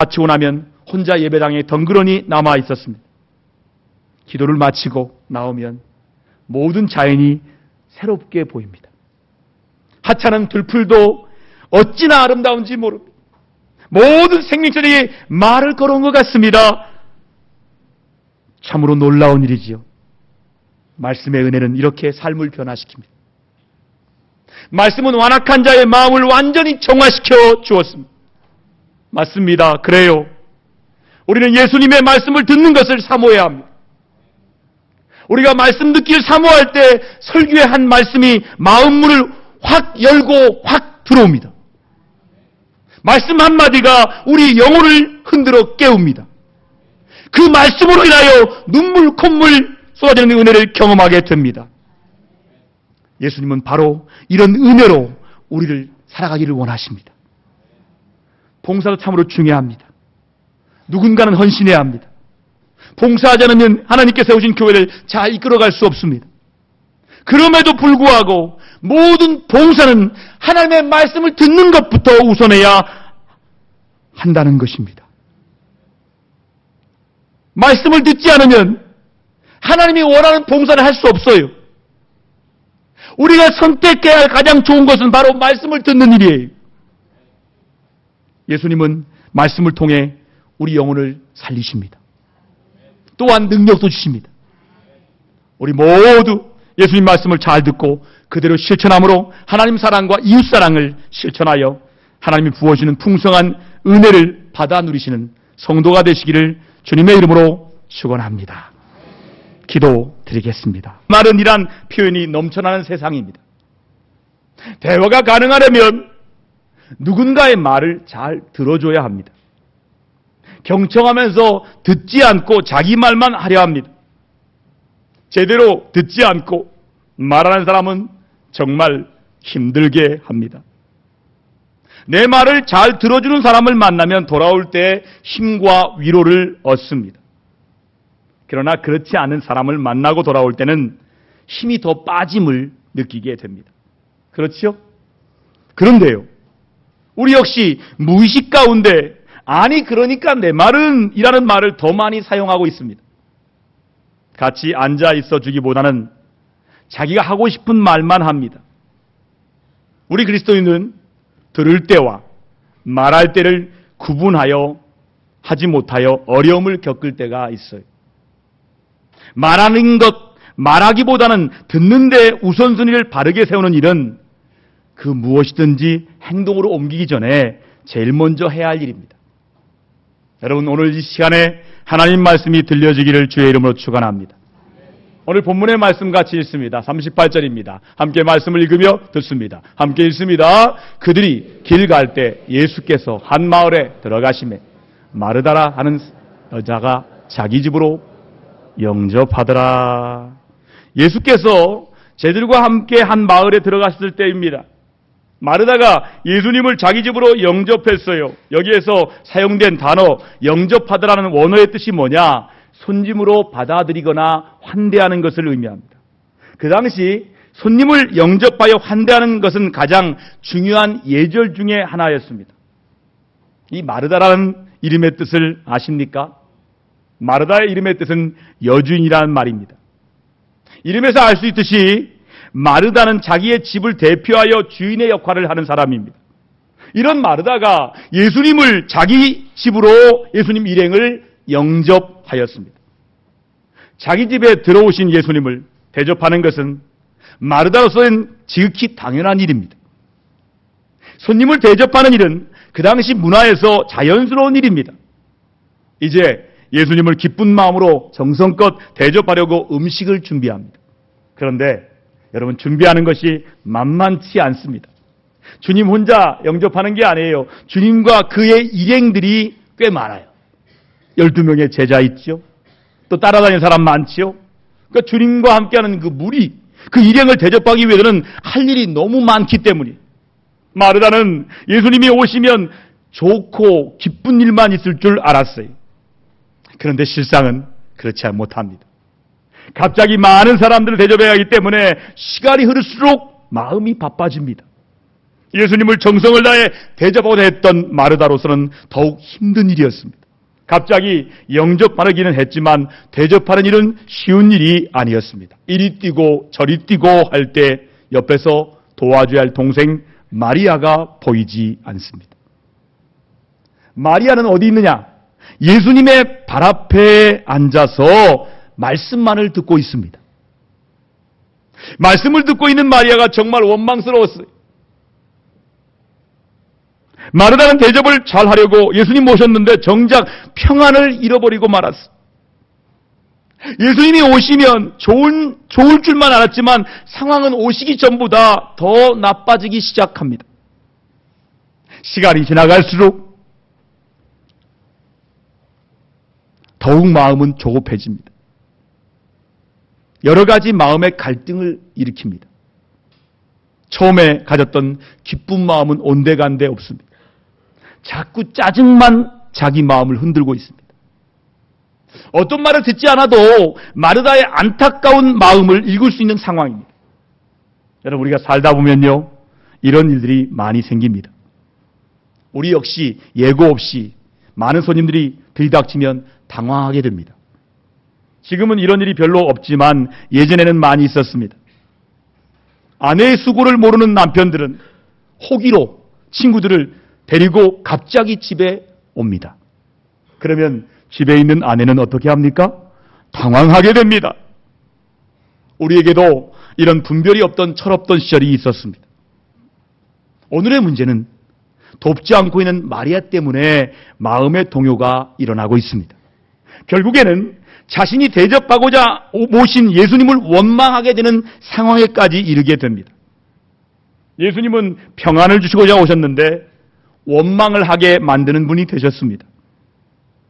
마치고 나면 혼자 예배당에 덩그러니 남아 있었습니다. 기도를 마치고 나오면 모든 자연이 새롭게 보입니다. 하찮은 들풀도 어찌나 아름다운지 모릅니다. 모든 생명체들이 말을 걸어온 것 같습니다. 참으로 놀라운 일이지요. 말씀의 은혜는 이렇게 삶을 변화시킵니다. 말씀은 완악한 자의 마음을 완전히 정화시켜 주었습니다. 맞습니다. 그래요. 우리는 예수님의 말씀을 듣는 것을 사모해야 합니다. 우리가 말씀 듣기를 사모할 때 설교의 한 말씀이 마음문을 확 열고 확 들어옵니다. 말씀 한마디가 우리 영혼을 흔들어 깨웁니다. 그 말씀으로 인하여 눈물 콧물 쏟아지는 은혜를 경험하게 됩니다. 예수님은 바로 이런 은혜로 우리를 살아가기를 원하십니다. 봉사도 참으로 중요합니다. 누군가는 헌신해야 합니다. 봉사하지 않으면 하나님께 세우신 교회를 잘 이끌어갈 수 없습니다. 그럼에도 불구하고 모든 봉사는 하나님의 말씀을 듣는 것부터 우선해야 한다는 것입니다. 말씀을 듣지 않으면 하나님이 원하는 봉사를 할 수 없어요. 우리가 선택해야 할 가장 좋은 것은 바로 말씀을 듣는 일이에요. 예수님은 말씀을 통해 우리 영혼을 살리십니다. 또한 능력도 주십니다. 우리 모두 예수님 말씀을 잘 듣고 그대로 실천함으로 하나님 사랑과 이웃 사랑을 실천하여 하나님이 부어주시는 풍성한 은혜를 받아 누리시는 성도가 되시기를 주님의 이름으로 축원합니다. 기도드리겠습니다. 말은 이란 표현이 넘쳐나는 세상입니다. 대화가 가능하려면 누군가의 말을 잘 들어줘야 합니다. 경청하면서 듣지 않고 자기 말만 하려 합니다. 제대로 듣지 않고 말하는 사람은 정말 힘들게 합니다. 내 말을 잘 들어주는 사람을 만나면 돌아올 때 힘과 위로를 얻습니다. 그러나 그렇지 않은 사람을 만나고 돌아올 때는 힘이 더 빠짐을 느끼게 됩니다. 그렇죠? 그런데요, 우리 역시 무의식 가운데 아니 그러니까 내 말은 이라는 말을 더 많이 사용하고 있습니다. 같이 앉아 있어 주기보다는 자기가 하고 싶은 말만 합니다. 우리 그리스도인은 들을 때와 말할 때를 구분하여 하지 못하여 어려움을 겪을 때가 있어요. 말하는 것, 말하기보다는 듣는 데 우선순위를 바르게 세우는 일은 그 무엇이든지 행동으로 옮기기 전에 제일 먼저 해야 할 일입니다. 여러분, 오늘 이 시간에 하나님 말씀이 들려지기를 주의 이름으로 축원합니다. 오늘 본문의 말씀 같이 읽습니다. 38절입니다. 함께 말씀을 읽으며 듣습니다. 함께 읽습니다. 그들이 길 갈 때 예수께서 한 마을에 들어가시매 마르다라 하는 여자가 자기 집으로 영접하더라. 예수께서 제들과 함께 한 마을에 들어갔을 때입니다. 마르다가 예수님을 자기 집으로 영접했어요. 여기에서 사용된 단어 영접하더라는 원어의 뜻이 뭐냐? 손님으로 받아들이거나 환대하는 것을 의미합니다. 그 당시 손님을 영접하여 환대하는 것은 가장 중요한 예절 중에 하나였습니다. 이 마르다라는 이름의 뜻을 아십니까? 마르다의 이름의 뜻은 여주인이라는 말입니다. 이름에서 알 수 있듯이 마르다는 자기의 집을 대표하여 주인의 역할을 하는 사람입니다. 이런 마르다가 예수님을 자기 집으로 예수님 일행을 영접하였습니다. 자기 집에 들어오신 예수님을 대접하는 것은 마르다로서는 지극히 당연한 일입니다. 손님을 대접하는 일은 그 당시 문화에서 자연스러운 일입니다. 이제 예수님을 기쁜 마음으로 정성껏 대접하려고 음식을 준비합니다. 그런데 여러분, 준비하는 것이 만만치 않습니다. 주님 혼자 영접하는 게 아니에요. 주님과 그의 일행들이 꽤 많아요. 12명의 제자 있죠. 또 따라다니는 사람 많지요. 그러니까 주님과 함께하는 그 무리, 그 일행을 대접하기 위해서는 할 일이 너무 많기 때문에 마르다는 예수님이 오시면 좋고 기쁜 일만 있을 줄 알았어요. 그런데 실상은 그렇지 못합니다. 갑자기 많은 사람들을 대접해야 하기 때문에 시간이 흐를수록 마음이 바빠집니다. 예수님을 정성을 다해 대접하고자 했던 마르다로서는 더욱 힘든 일이었습니다. 갑자기 영접하기는 했지만 대접하는 일은 쉬운 일이 아니었습니다. 이리 뛰고 저리 뛰고 할 때 옆에서 도와줘야 할 동생 마리아가 보이지 않습니다. 마리아는 어디 있느냐? 예수님의 발 앞에 앉아서 말씀만을 듣고 있습니다. 말씀을 듣고 있는 마리아가 정말 원망스러웠어요. 마르다는 대접을 잘 하려고 예수님 모셨는데 정작 평안을 잃어버리고 말았어요. 예수님이 오시면 좋을 줄만 알았지만 상황은 오시기 전보다 더 나빠지기 시작합니다. 시간이 지나갈수록 더욱 마음은 조급해집니다. 여러 가지 마음의 갈등을 일으킵니다. 처음에 가졌던 기쁜 마음은 온데간데 없습니다. 자꾸 짜증만 자기 마음을 흔들고 있습니다. 어떤 말을 듣지 않아도 마르다의 안타까운 마음을 읽을 수 있는 상황입니다. 여러분, 우리가 살다 보면요, 이런 일들이 많이 생깁니다. 우리 역시 예고 없이 많은 손님들이 들이닥치면 당황하게 됩니다. 지금은 이런 일이 별로 없지만 예전에는 많이 있었습니다. 아내의 수고를 모르는 남편들은 호기로 친구들을 데리고 갑자기 집에 옵니다. 그러면 집에 있는 아내는 어떻게 합니까? 당황하게 됩니다. 우리에게도 이런 분별이 없던 철없던 시절이 있었습니다. 오늘의 문제는 돕지 않고 있는 마리아 때문에 마음의 동요가 일어나고 있습니다. 결국에는 자신이 대접하고자 모신 예수님을 원망하게 되는 상황에까지 이르게 됩니다. 예수님은 평안을 주시고자 오셨는데 원망을 하게 만드는 분이 되셨습니다.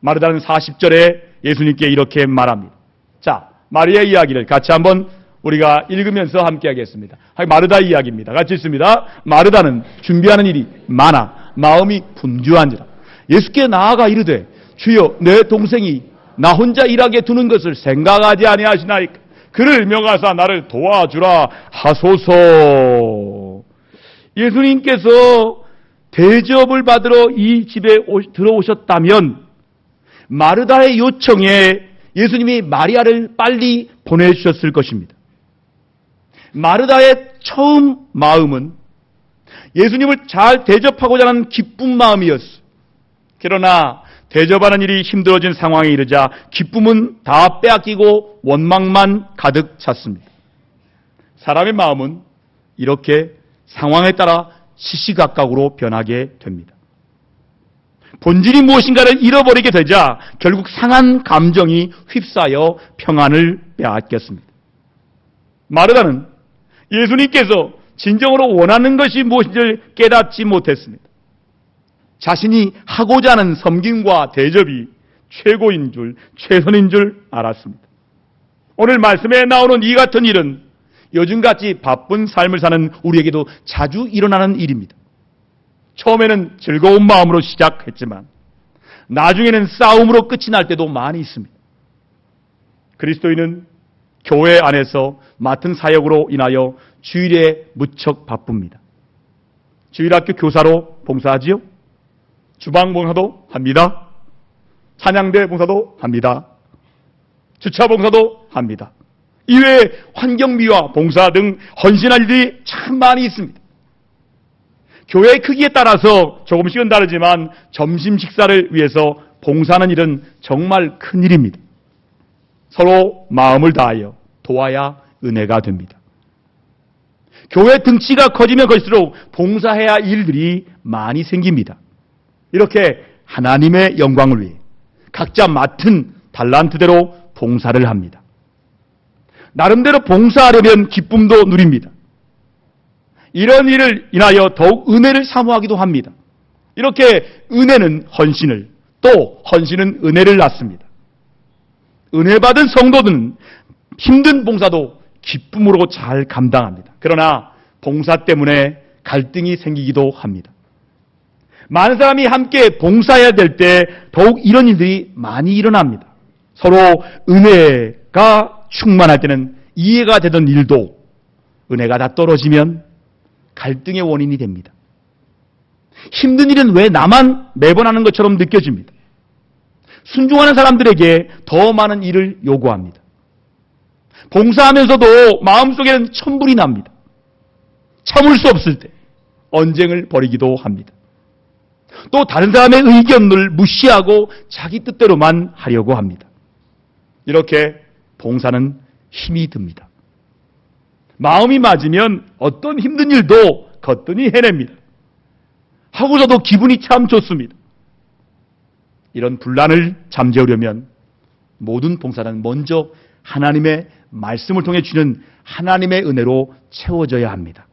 마르다는 40절에 예수님께 이렇게 말합니다. 자, 마리아의 이야기를 같이 한번 우리가 읽으면서 함께 하겠습니다. 마르다 이야기입니다. 같이 읽습니다. 마르다는 준비하는 일이 많아 마음이 분주한지라 예수께 나아가 이르되 주여 내 동생이 나 혼자 일하게 두는 것을 생각하지 아니하시나이까. 그를 명하사 나를 도와주라 하소서. 예수님께서 대접을 받으러 이 집에 들어오셨다면 마르다의 요청에 예수님이 마리아를 빨리 보내주셨을 것입니다. 마르다의 처음 마음은 예수님을 잘 대접하고자 하는 기쁜 마음이었어요. 그러나 대접하는 일이 힘들어진 상황에 이르자 기쁨은 다 빼앗기고 원망만 가득 찼습니다. 사람의 마음은 이렇게 상황에 따라 시시각각으로 변하게 됩니다. 본질이 무엇인가를 잃어버리게 되자 결국 상한 감정이 휩싸여 평안을 빼앗겼습니다. 마르다는 예수님께서 진정으로 원하는 것이 무엇인지를 깨닫지 못했습니다. 자신이 하고자 하는 섬김과 대접이 최고인 줄, 최선인 줄 알았습니다. 오늘 말씀에 나오는 이 같은 일은 요즘같이 바쁜 삶을 사는 우리에게도 자주 일어나는 일입니다. 처음에는 즐거운 마음으로 시작했지만 나중에는 싸움으로 끝이 날 때도 많이 있습니다. 그리스도인은 교회 안에서 맡은 사역으로 인하여 주일에 무척 바쁩니다. 주일학교 교사로 봉사하지요. 주방 봉사도 합니다. 찬양대 봉사도 합니다. 주차 봉사도 합니다. 이외에 환경미화 봉사 등 헌신할 일이 참 많이 있습니다. 교회의 크기에 따라서 조금씩은 다르지만 점심 식사를 위해서 봉사하는 일은 정말 큰 일입니다. 서로 마음을 다하여 도와야 은혜가 됩니다. 교회 등치가 커지면 커질수록 봉사해야 할 일들이 많이 생깁니다. 이렇게 하나님의 영광을 위해 각자 맡은 달란트대로 봉사를 합니다. 나름대로 봉사하려면 기쁨도 누립니다. 이런 일을 인하여 더욱 은혜를 사모하기도 합니다. 이렇게 은혜는 헌신을, 또 헌신은 은혜를 낳습니다. 은혜 받은 성도들은 힘든 봉사도 기쁨으로 잘 감당합니다. 그러나 봉사 때문에 갈등이 생기기도 합니다. 많은 사람이 함께 봉사해야 될 때 더욱 이런 일들이 많이 일어납니다. 서로 은혜가 충만할 때는 이해가 되던 일도 은혜가 다 떨어지면 갈등의 원인이 됩니다. 힘든 일은 왜 나만 매번 하는 것처럼 느껴집니다. 순종하는 사람들에게 더 많은 일을 요구합니다. 봉사하면서도 마음속에는 천불이 납니다. 참을 수 없을 때 언쟁을 벌이기도 합니다. 또 다른 사람의 의견을 무시하고 자기 뜻대로만 하려고 합니다. 이렇게 봉사는 힘이 듭니다. 마음이 맞으면 어떤 힘든 일도 거뜬히 해냅니다. 하고서도 기분이 참 좋습니다. 이런 분란을 잠재우려면 모든 봉사는 먼저 하나님의 말씀을 통해 주는 하나님의 은혜로 채워져야 합니다.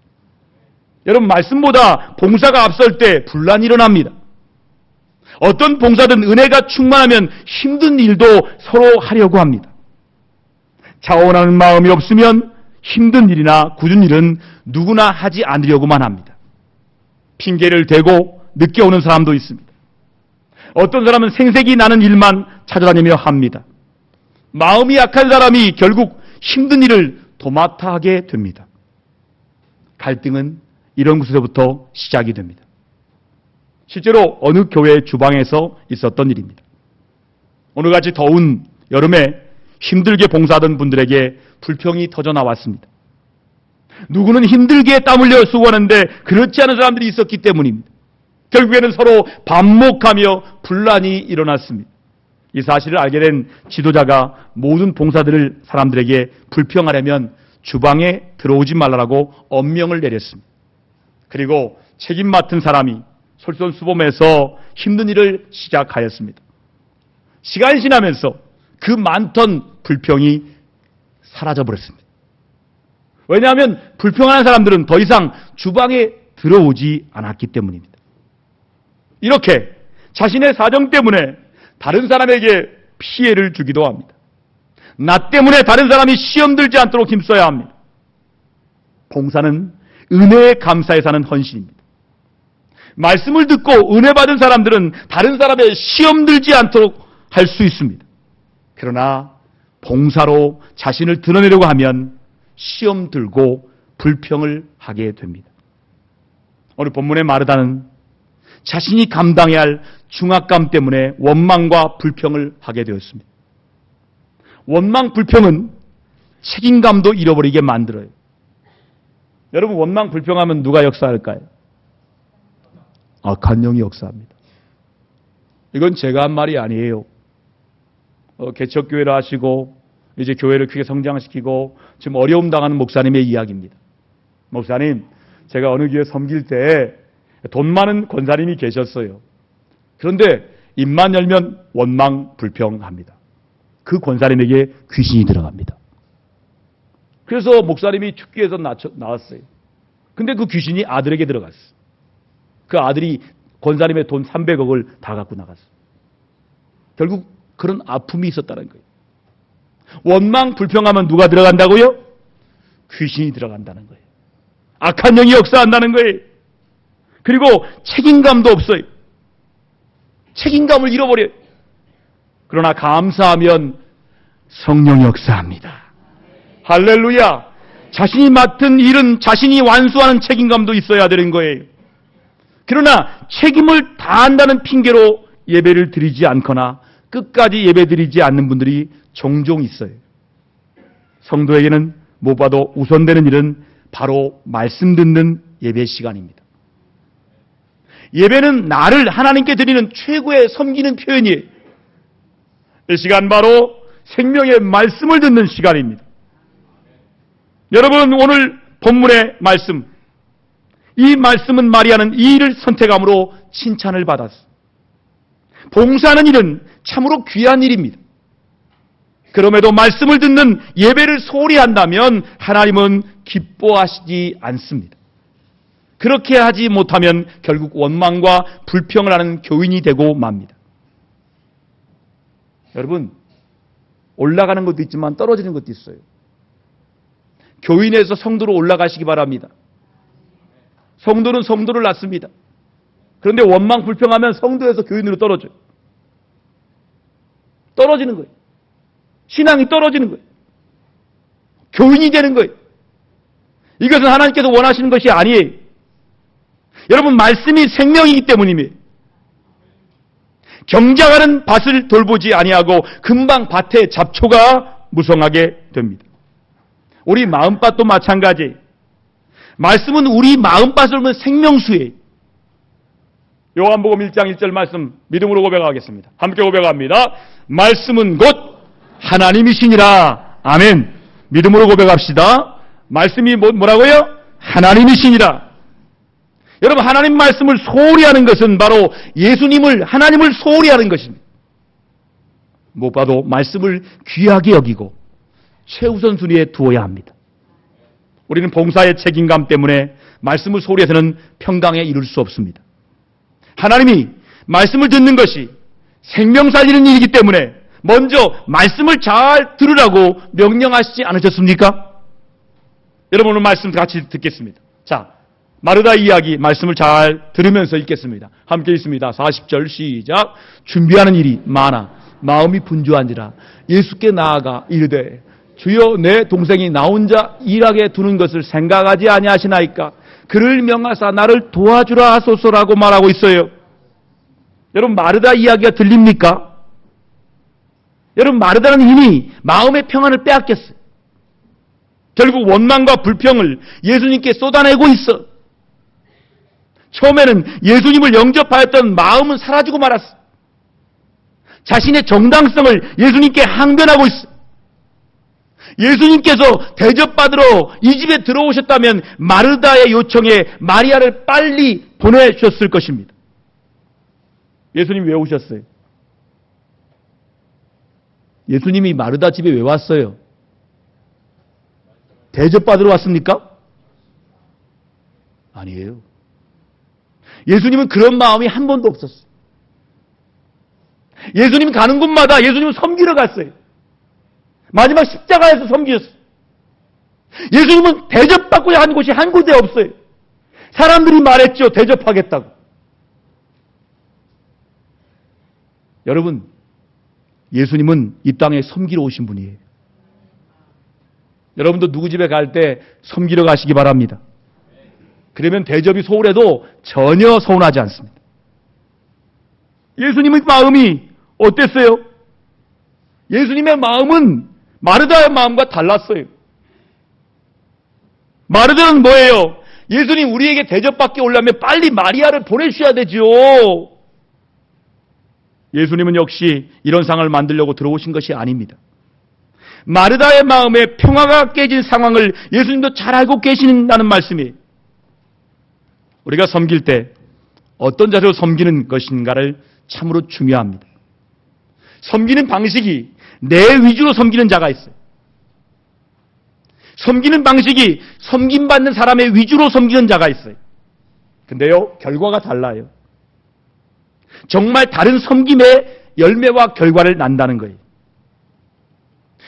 여러분, 말씀보다 봉사가 앞설 때 분란이 일어납니다. 어떤 봉사든 은혜가 충만하면 힘든 일도 서로 하려고 합니다. 자원하는 마음이 없으면 힘든 일이나 굳은 일은 누구나 하지 않으려고만 합니다. 핑계를 대고 늦게 오는 사람도 있습니다. 어떤 사람은 생색이 나는 일만 찾아다니며 합니다. 마음이 약한 사람이 결국 힘든 일을 도맡아 하게 됩니다. 갈등은 이런 곳에서부터 시작이 됩니다. 실제로 어느 교회 주방에서 있었던 일입니다. 오늘같이 더운 여름에 힘들게 봉사하던 분들에게 불평이 터져 나왔습니다. 누구는 힘들게 땀 흘려 수고하는데 그렇지 않은 사람들이 있었기 때문입니다. 결국에는 서로 반목하며 분란이 일어났습니다. 이 사실을 알게 된 지도자가 모든 봉사들을 사람들에게 불평하려면 주방에 들어오지 말라고 엄명을 내렸습니다. 그리고 책임 맡은 사람이 솔선수범해서 힘든 일을 시작하였습니다. 시간이 지나면서 그 많던 불평이 사라져버렸습니다. 왜냐하면 불평하는 사람들은 더 이상 주방에 들어오지 않았기 때문입니다. 이렇게 자신의 사정 때문에 다른 사람에게 피해를 주기도 합니다. 나 때문에 다른 사람이 시험 들지 않도록 힘써야 합니다. 봉사는 은혜에 감사해 사는 헌신입니다. 말씀을 듣고 은혜 받은 사람들은 다른 사람의 시험 들지 않도록 할 수 있습니다. 그러나 봉사로 자신을 드러내려고 하면 시험 들고 불평을 하게 됩니다. 오늘 본문의 마르다는 자신이 감당해야 할 중압감 때문에 원망과 불평을 하게 되었습니다. 원망, 불평은 책임감도 잃어버리게 만들어요. 여러분, 원망, 불평하면 누가 역사할까요? 악한 영이 역사합니다. 이건 제가 한 말이 아니에요. 개척교회를 하시고 이제 교회를 크게 성장시키고 지금 어려움 당하는 목사님의 이야기입니다. 목사님, 제가 어느 교회 섬길 때 돈 많은 권사님이 계셨어요. 그런데 입만 열면 원망, 불평합니다. 그 권사님에게 귀신이 들어갑니다. 그래서 목사님이 축기에서 나왔어요. 근데 그 귀신이 아들에게 들어갔어요. 그 아들이 권사님의 돈 300억을 다 갖고 나갔어요. 결국 그런 아픔이 있었다는 거예요. 원망, 불평하면 누가 들어간다고요? 귀신이 들어간다는 거예요. 악한 영이 역사한다는 거예요. 그리고 책임감도 없어요. 책임감을 잃어버려요. 그러나 감사하면 성령이 역사합니다. 할렐루야. 자신이 맡은 일은 자신이 완수하는 책임감도 있어야 되는 거예요. 그러나 책임을 다한다는 핑계로 예배를 드리지 않거나 끝까지 예배 드리지 않는 분들이 종종 있어요. 성도에게는 무엇보다도 우선되는 일은 바로 말씀 듣는 예배 시간입니다. 예배는 나를 하나님께 드리는 최고의 섬기는 표현이에요. 이 시간 바로 생명의 말씀을 듣는 시간입니다. 여러분, 오늘 본문의 말씀, 이 말씀은 마리아는 이 일을 선택함으로 칭찬을 받았어요. 봉사하는 일은 참으로 귀한 일입니다. 그럼에도 말씀을 듣는 예배를 소홀히 한다면 하나님은 기뻐하시지 않습니다. 그렇게 하지 못하면 결국 원망과 불평을 하는 교인이 되고 맙니다. 여러분, 올라가는 것도 있지만 떨어지는 것도 있어요. 교인에서 성도로 올라가시기 바랍니다. 성도는 성도를 낳습니다. 그런데 원망, 불평하면 성도에서 교인으로 떨어져요. 떨어지는 거예요. 신앙이 떨어지는 거예요. 교인이 되는 거예요. 이것은 하나님께서 원하시는 것이 아니에요. 여러분, 말씀이 생명이기 때문입니다. 경작하는 밭을 돌보지 아니하고 금방 밭에 잡초가 무성하게 됩니다. 우리 마음밭도 마찬가지. 말씀은 우리 마음밭을 보면 생명수예요. 요한복음 1장 1절 말씀 믿음으로 고백하겠습니다. 함께 고백합니다. 말씀은 곧 하나님이시니라. 아멘. 믿음으로 고백합시다. 말씀이 뭐라고요? 하나님이시니라. 여러분, 하나님 말씀을 소홀히 하는 것은 바로 하나님을 소홀히 하는 것입니다. 무엇보다도 말씀을 귀하게 여기고 최우선 순위에 두어야 합니다. 우리는 봉사의 책임감 때문에 말씀을 소홀히 해서는 평강에 이룰 수 없습니다. 하나님이 말씀을 듣는 것이 생명 살리는 일이기 때문에 먼저 말씀을 잘 들으라고 명령하시지 않으셨습니까? 여러분, 오늘 말씀 같이 듣겠습니다. 자, 마르다 이야기 말씀을 잘 들으면서 읽겠습니다. 함께 읽습니다. 40절 시작. 준비하는 일이 많아 마음이 분주한지라 예수께 나아가 이르되 주여, 내 동생이 나 혼자 일하게 두는 것을 생각하지 아니하시나이까? 그를 명하사 나를 도와주라 하소서라고 말하고 있어요. 여러분, 마르다 이야기가 들립니까? 여러분, 마르다는 이미 마음의 평안을 빼앗겼어요. 결국 원망과 불평을 예수님께 쏟아내고 있어. 처음에는 예수님을 영접하였던 마음은 사라지고 말았어. 자신의 정당성을 예수님께 항변하고 있어. 예수님께서 대접받으러 이 집에 들어오셨다면 마르다의 요청에 마리아를 빨리 보내주셨을 것입니다. 예수님 왜 오셨어요? 예수님이 마르다 집에 왜 왔어요? 대접받으러 왔습니까? 아니에요. 예수님은 그런 마음이 한 번도 없었어요. 예수님 가는 곳마다 예수님은 섬기러 갔어요. 마지막 십자가에서 섬기셨어요. 예수님은 대접받고자 한 곳이 한 곳에 없어요. 사람들이 말했죠. 대접하겠다고. 여러분, 예수님은 이 땅에 섬기러 오신 분이에요. 여러분도 누구 집에 갈 때 섬기러 가시기 바랍니다. 그러면 대접이 소홀해도 전혀 서운하지 않습니다. 예수님의 마음이 어땠어요? 예수님의 마음은 마르다의 마음과 달랐어요. 마르다는 뭐예요? 예수님 우리에게 대접받기 오려면 빨리 마리아를 보내주셔야 되죠. 예수님은 역시 이런 상황을 만들려고 들어오신 것이 아닙니다. 마르다의 마음에 평화가 깨진 상황을 예수님도 잘 알고 계신다는 말씀이에요. 우리가 섬길 때 어떤 자세로 섬기는 것인가를 참으로 중요합니다. 섬기는 방식이 내 위주로 섬기는 자가 있어요. 섬기는 방식이 섬김받는 사람의 위주로 섬기는 자가 있어요. 근데요, 결과가 달라요. 정말 다른 섬김의 열매와 결과를 난다는 거예요.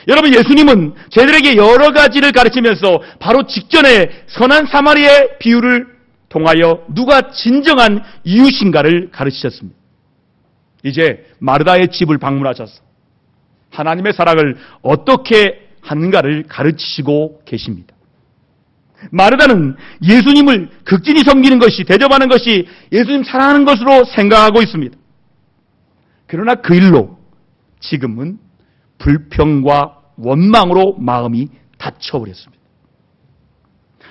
여러분, 예수님은 저희들에게 여러 가지를 가르치면서 바로 직전에 선한 사마리아의 비유를 통하여 누가 진정한 이웃인가를 가르치셨습니다. 이제 마르다의 집을 방문하셔서 하나님의 사랑을 어떻게 하는가를 가르치시고 계십니다. 마르다는 예수님을 극진히 섬기는 것이, 대접하는 것이 예수님 사랑하는 것으로 생각하고 있습니다. 그러나 그 일로 지금은 불평과 원망으로 마음이 닫혀버렸습니다.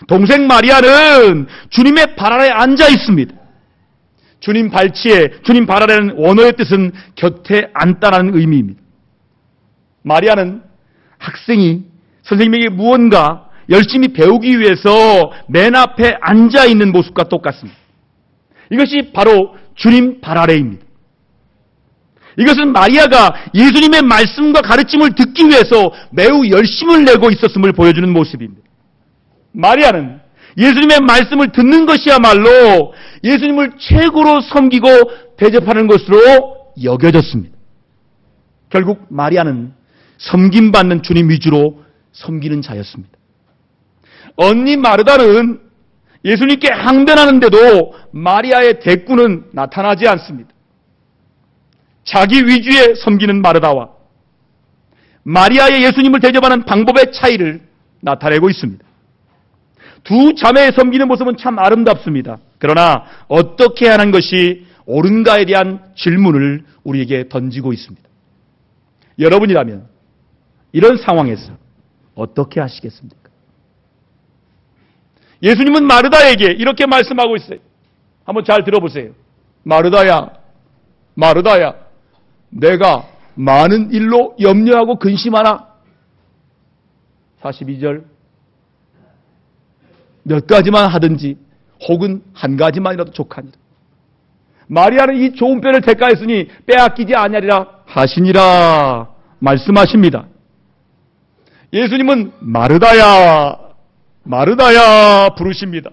동생 마리아는 주님의 발 아래 앉아 있습니다. 주님 발치에, 주님 발 아래는 원어의 뜻은 곁에 앉다라는 의미입니다. 마리아는 학생이 선생님에게 무언가 열심히 배우기 위해서 맨 앞에 앉아 있는 모습과 똑같습니다. 이것이 바로 주님 발 아래입니다. 이것은 마리아가 예수님의 말씀과 가르침을 듣기 위해서 매우 열심을 내고 있었음을 보여주는 모습입니다. 마리아는 예수님의 말씀을 듣는 것이야말로 예수님을 최고로 섬기고 대접하는 것으로 여겨졌습니다. 결국 마리아는 섬김받는 주님 위주로 섬기는 자였습니다. 언니 마르다는 예수님께 항변하는데도 마리아의 대꾸는 나타나지 않습니다. 자기 위주에 섬기는 마르다와 마리아의 예수님을 대접하는 방법의 차이를 나타내고 있습니다. 두 자매의 섬기는 모습은 참 아름답습니다. 그러나 어떻게 하는 것이 옳은가에 대한 질문을 우리에게 던지고 있습니다. 여러분이라면 이런 상황에서 어떻게 하시겠습니까? 예수님은 마르다에게 이렇게 말씀하고 있어요. 한번 잘 들어보세요. 마르다야, 마르다야, 내가 많은 일로 염려하고 근심하나? 42절. 몇 가지만 하든지 혹은 한 가지만이라도 족하니라. 마리아는 이 좋은 편을 택하였으니 빼앗기지 아니하리라 하시니라 말씀하십니다. 예수님은 마르다야, 마르다야 부르십니다.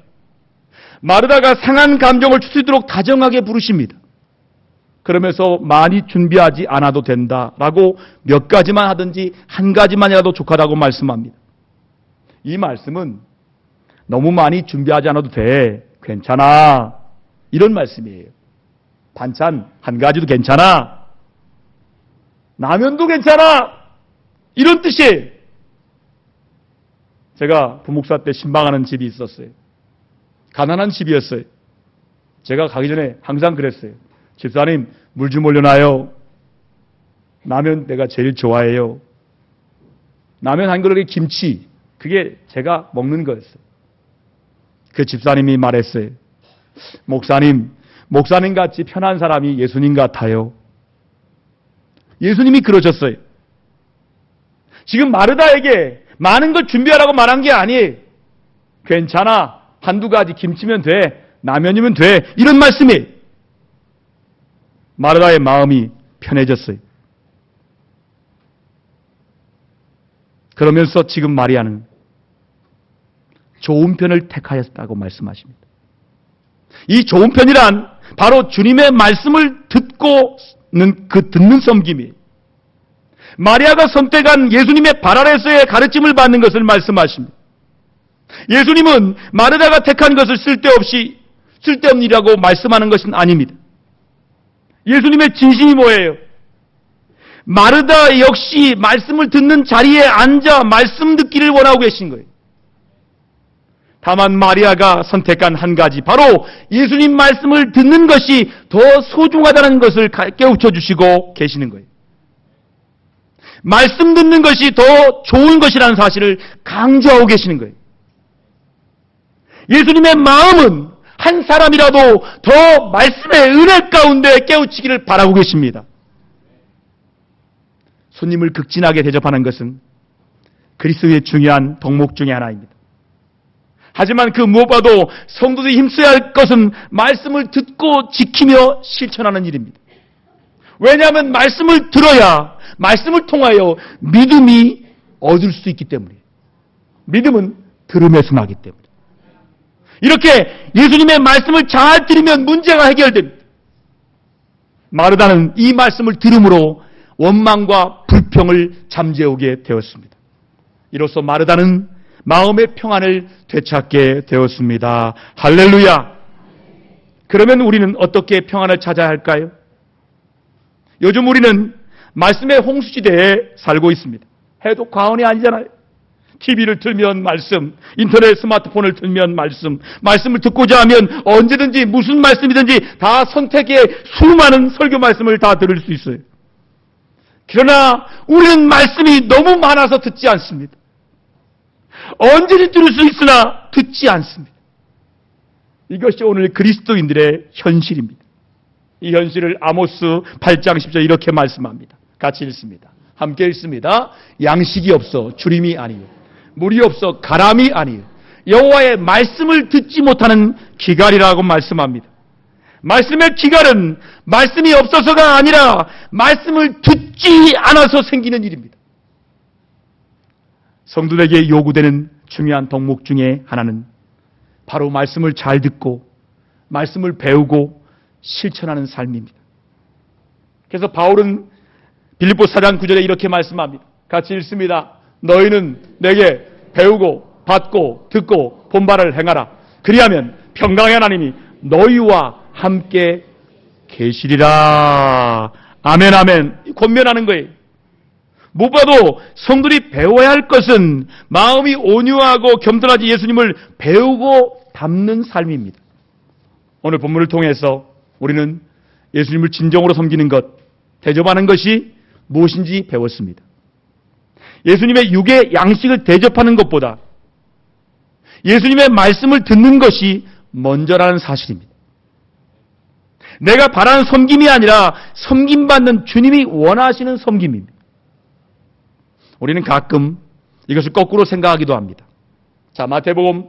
마르다가 상한 감정을 추스리도록 다정하게 부르십니다. 그러면서 많이 준비하지 않아도 된다라고 몇 가지만 하든지 한 가지만이라도 족하다고 말씀합니다. 이 말씀은 너무 많이 준비하지 않아도 돼, 괜찮아, 이런 말씀이에요. 반찬 한 가지도 괜찮아, 라면도 괜찮아, 이런 뜻이에요. 제가 부목사 때 신방하는 집이 있었어요. 가난한 집이었어요. 제가 가기 전에 항상 그랬어요. 집사님, 물 좀 올려놔요. 라면 내가 제일 좋아해요. 라면 한 그릇에 김치, 그게 제가 먹는 거였어요. 그 집사님이 말했어요. 목사님 같이 편한 사람이 예수님 같아요. 예수님이 그러셨어요. 지금 마르다에게 많은 걸 준비하라고 말한 게 아니에요. 괜찮아, 한두 가지 김치면 돼, 라면이면 돼, 이런 말씀이에요. 마르다의 마음이 편해졌어요. 그러면서 지금 마리아는 좋은 편을 택하였다고 말씀하십니다. 이 좋은 편이란 바로 주님의 말씀을 듣는 섬김이에요. 마리아가 선택한 예수님의 발 아래서의 가르침을 받는 것을 말씀하십니다. 예수님은 마르다가 택한 것을 쓸데없는 일이라고 말씀하는 것은 아닙니다. 예수님의 진심이 뭐예요? 마르다 역시 말씀을 듣는 자리에 앉아 말씀 듣기를 원하고 계신 거예요. 다만 마리아가 선택한 한 가지, 바로 예수님 말씀을 듣는 것이 더 소중하다는 것을 깨우쳐 주시고 계시는 거예요. 말씀 듣는 것이 더 좋은 것이라는 사실을 강조하고 계시는 거예요. 예수님의 마음은 한 사람이라도 더 말씀의 은혜 가운데 깨우치기를 바라고 계십니다. 손님을 극진하게 대접하는 것은 그리스도의 중요한 덕목 중에 하나입니다. 하지만 그 무엇보다도 성도들이 힘써야 할 것은 말씀을 듣고 지키며 실천하는 일입니다. 왜냐하면 말씀을 들어야 말씀을 통하여 믿음이 얻을 수 있기 때문이에요. 믿음은 들음에서 나기 때문에. 이렇게 예수님의 말씀을 잘 들으면 문제가 해결됩니다. 마르다는 이 말씀을 들음으로 원망과 불평을 잠재우게 되었습니다. 이로써 마르다는 마음의 평안을 되찾게 되었습니다. 할렐루야! 그러면 우리는 어떻게 평안을 찾아야 할까요? 요즘 우리는 말씀의 홍수시대에 살고 있습니다. 해도 과언이 아니잖아요. TV를 틀면 말씀, 인터넷 스마트폰을 틀면 말씀을 듣고자 하면 언제든지 무슨 말씀이든지 다 선택해 수많은 설교 말씀을 다 들을 수 있어요. 그러나 우리는 말씀이 너무 많아서 듣지 않습니다. 언제든지 들을 수 있으나 듣지 않습니다. 이것이 오늘 그리스도인들의 현실입니다. 이 현실을 아모스 8장 10절 이렇게 말씀합니다. 같이 읽습니다. 함께 읽습니다. 양식이 없어 주림이 아니요, 물이 없어 가람이 아니요, 여호와의 말씀을 듣지 못하는 기갈이라고 말씀합니다. 말씀의 기갈은 말씀이 없어서가 아니라 말씀을 듣지 않아서 생기는 일입니다. 성도들에게 요구되는 중요한 덕목 중에 하나는 바로 말씀을 잘 듣고 말씀을 배우고 실천하는 삶입니다. 그래서 바울은 빌립보 4장 9절에 이렇게 말씀합니다. 같이 읽습니다. 너희는 내게 배우고 받고 듣고 본바를 행하라. 그리하면 평강의 하나님이 너희와 함께 계시리라. 아멘, 아멘. 권면하는 거예요. 무엇보다도 성들이 배워야 할 것은 마음이 온유하고 겸손하지 예수님을 배우고 닮는 삶입니다. 오늘 본문을 통해서 우리는 예수님을 진정으로 섬기는 것, 대접하는 것이 무엇인지 배웠습니다. 예수님의 육의 양식을 대접하는 것보다 예수님의 말씀을 듣는 것이 먼저라는 사실입니다. 내가 바라는 섬김이 아니라 섬김받는 주님이 원하시는 섬김입니다. 우리는 가끔 이것을 거꾸로 생각하기도 합니다. 자, 마태복음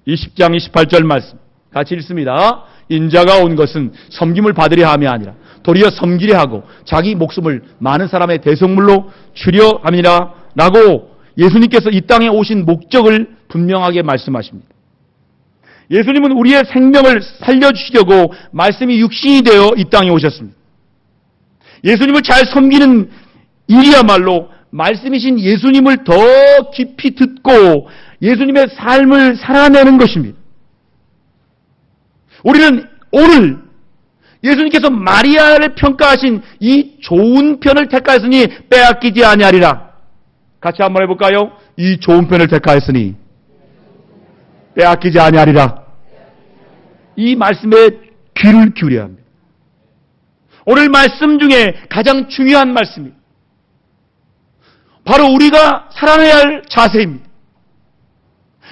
20장 28절 말씀 같이 읽습니다. 인자가 온 것은 섬김을 받으려 함이 아니라 도리어 섬기려 하고 자기 목숨을 많은 사람의 대속물로 주려 함이라 라고 예수님께서 이 땅에 오신 목적을 분명하게 말씀하십니다. 예수님은 우리의 생명을 살려주시려고 말씀이 육신이 되어 이 땅에 오셨습니다. 예수님을 잘 섬기는 일이야말로 말씀이신 예수님을 더 깊이 듣고 예수님의 삶을 살아내는 것입니다. 우리는 오늘 예수님께서 마리아를 평가하신 이 좋은 편을 택하였으니 빼앗기지 아니하리라. 같이 한번 해볼까요? 이 좋은 편을 택하였으니 빼앗기지 아니하리라. 이 말씀에 귀를 기울여야 합니다. 오늘 말씀 중에 가장 중요한 말씀입니다. 바로 우리가 살아내야 할 자세입니다.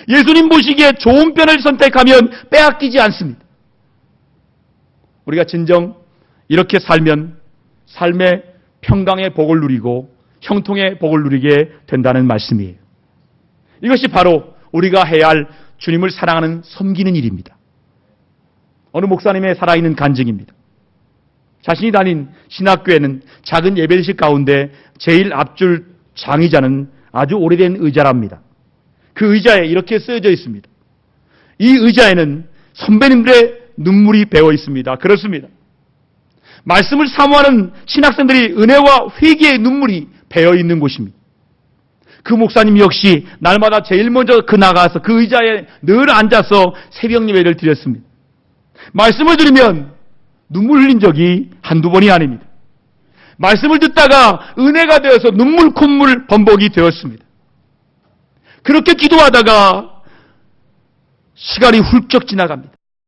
예수님 보시기에 좋은 편을 선택하면 빼앗기지 않습니다. 우리가 진정 이렇게 살면 삶의 평강의 복을 누리고 형통의 복을 누리게 된다는 말씀이에요. 이것이 바로 우리가 해야 할 주님을 사랑하는 섬기는 일입니다. 어느 목사님의 살아있는 간증입니다. 자신이 다닌 신학교에는 작은 예배실 가운데 제일 앞줄 장의자는 아주 오래된 의자랍니다. 그 의자에 이렇게 쓰여져 있습니다. 이 의자에는 선배님들의 눈물이 배어 있습니다. 그렇습니다. 말씀을 사모하는 신학생들이 은혜와 회개의 눈물이 배어 있는 곳입니다. 그 목사님 역시 날마다 제일 먼저 나가서 그 의자에 늘 앉아서 새벽 예배를 드렸습니다. 말씀을 들으면 눈물 흘린 적이 한두 번이 아닙니다. 말씀을 듣다가 은혜가 되어서 눈물 콧물 범벅이 되었습니다. 그렇게 기도하다가 시간이 훌쩍 지나갑니다.